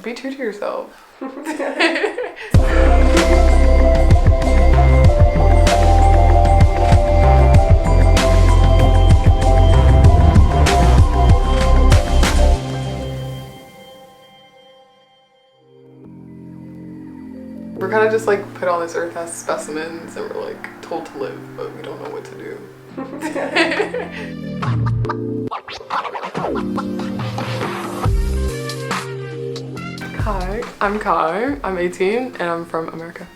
Be true to yourself. We're kind of just like put on this earth as specimens and we're like told to live, but we don't know what to do. Hi, I'm Kai. I'm 18 and I'm from America.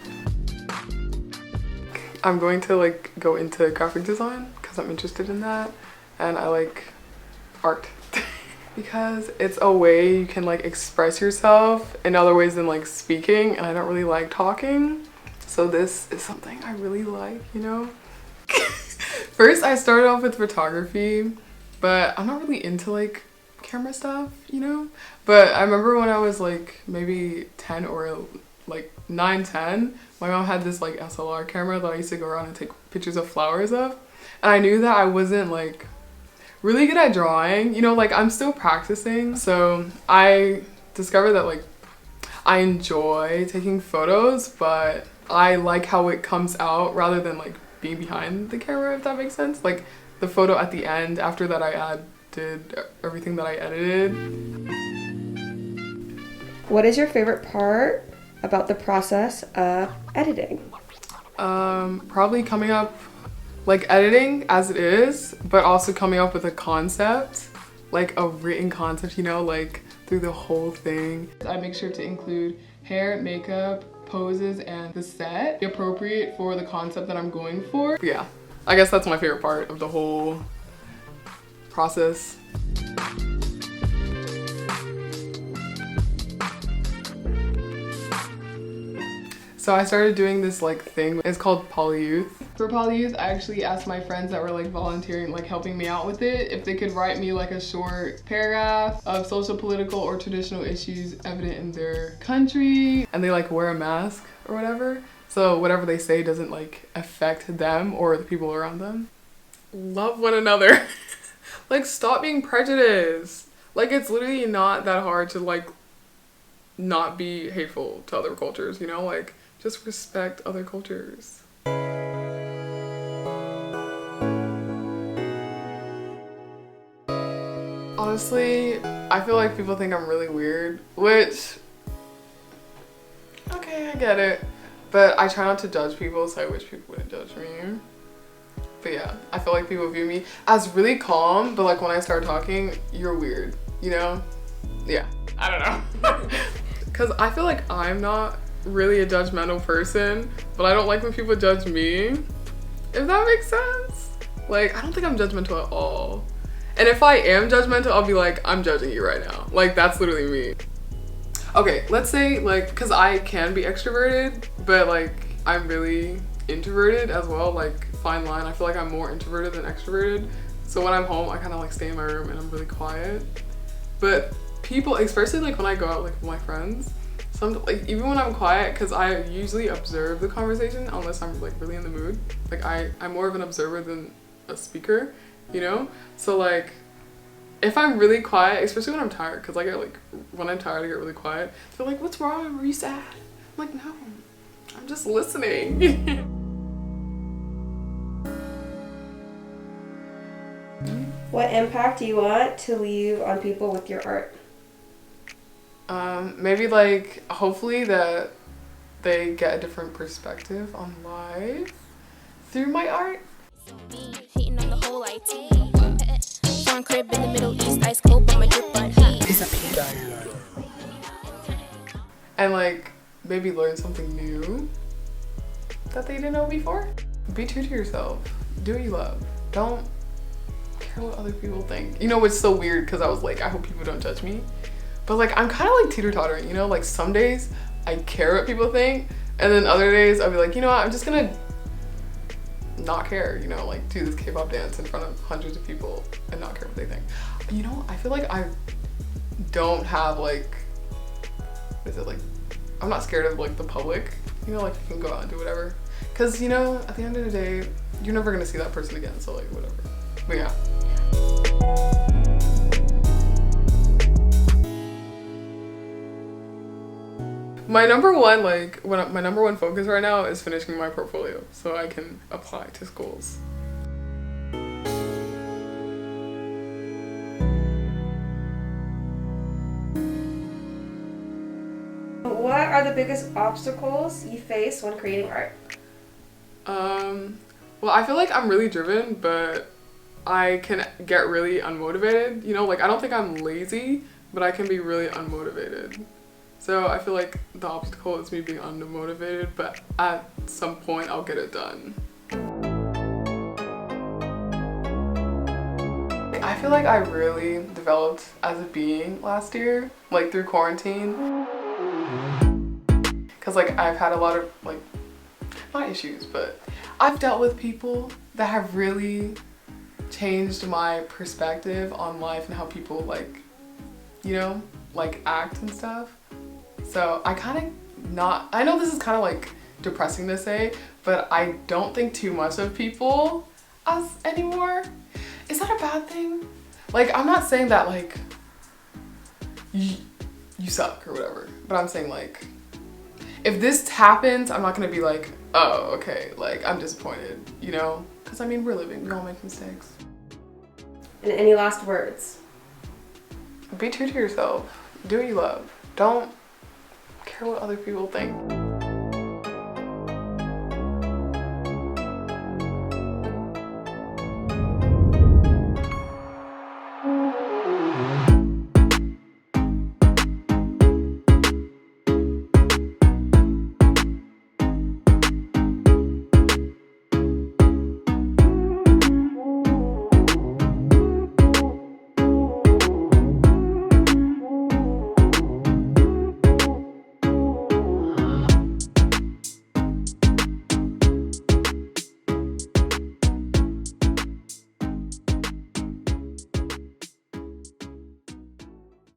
I'm going to like go into graphic design because I'm interested in that and I like art. Because it's a way you can like express yourself in other ways than like speaking, and I don't really like talking, so this is something I really like, you know. First I started off with photography, but I'm not really into like camera stuff, you know. But I remember when I was like maybe 10 or like 9-10, my mom had this like SLR camera that I used to go around and take pictures of flowers of, and I knew that I wasn't like really good at drawing, you know, like I'm still practicing. So I discovered that like I enjoy taking photos, but I like how it comes out rather than like being behind the camera, if that makes sense. Like the photo at the end, after that I did everything that I edited. What is your favorite part about the process of editing? Probably coming up, like editing as it is, but also coming up with a concept, like a written concept, you know, like through the whole thing. I make sure to include hair, makeup, poses, and the set appropriate for the concept that I'm going for. Yeah, I guess that's my favorite part of the whole process. So I started doing this like thing, it's called Polyouth. For Polyouth, I actually asked my friends that were like volunteering, like helping me out with it, if they could write me like a short paragraph of social, political, or traditional issues evident in their country. And they like wear a mask or whatever. So whatever they say doesn't like affect them or the people around them. Love one another. Like stop being prejudiced. Like it's literally not that hard to like not be hateful to other cultures, you know, like just respect other cultures. Honestly, I feel like people think I'm really weird, which, okay, I get it. But I try not to judge people, so I wish people wouldn't judge me. But yeah, I feel like people view me as really calm, but like when I start talking, you're weird, you know? Yeah, I don't know. Because I feel like I'm not really a judgmental person, but I don't like when people judge me, if that makes sense. Like, I don't think I'm judgmental at all. And if I am judgmental, I'll be like, I'm judging you right now. Like, that's literally me. Okay, let's say, like, because I can be extroverted, but like, I'm really introverted as well, like, fine line. I feel like I'm more introverted than extroverted. So when I'm home, I kind of like stay in my room and I'm really quiet. But people, especially like when I go out like with my friends, like even when I'm quiet, because I usually observe the conversation unless I'm like really in the mood. Like I'm more of an observer than a speaker, you know? So like if I'm really quiet, especially when I'm tired, because I get like, when I'm tired I get really quiet. They're like, what's wrong? Are you sad? I'm like, no, I'm just listening. What impact do you want to leave on people with your art? Maybe like hopefully that they get a different perspective on life through my art. Hating on the whole IT. Foreign crib in the Middle East, ice cold, but my drip on heat. And like maybe learn something new that they didn't know before. Be true to yourself. Do what you love. Don't care what other people think. You know, it's so weird because I was like, I hope people don't judge me. But like, I'm kind of like teeter-tottering, you know? Like some days I care what people think, and then other days I'll be like, you know what, I'm just gonna not care, you know? Like do this K-pop dance in front of hundreds of people and not care what they think. You know, I feel like I don't have like, what is it, like, I'm not scared of like the public, you know, like you can go out and do whatever. Cause you know, at the end of the day, you're never gonna see that person again, so like whatever. But yeah. My number one, like, my number one focus right now is finishing my portfolio so I can apply to schools. What are the biggest obstacles you face when creating art? Well, I feel like I'm really driven, but I can get really unmotivated. You know, like, I don't think I'm lazy, but I can be really unmotivated. So I feel like the obstacle is me being unmotivated, but at some point I'll get it done. I feel like I really developed as a being last year, like through quarantine. Cause like I've had a lot of like, not issues, but I've dealt with people that have really changed my perspective on life and how people like, you know, like act and stuff. So I know this is kind of like depressing to say, but I don't think too much of people as anymore. Is that a bad thing? Like, I'm not saying that like you suck or whatever, but I'm saying like, if this happens, I'm not gonna be like, oh, okay, like I'm disappointed, you know? Because I mean, we're living, we all make mistakes. And any last words? Be true to yourself. Do what you love. Don't care what other people think.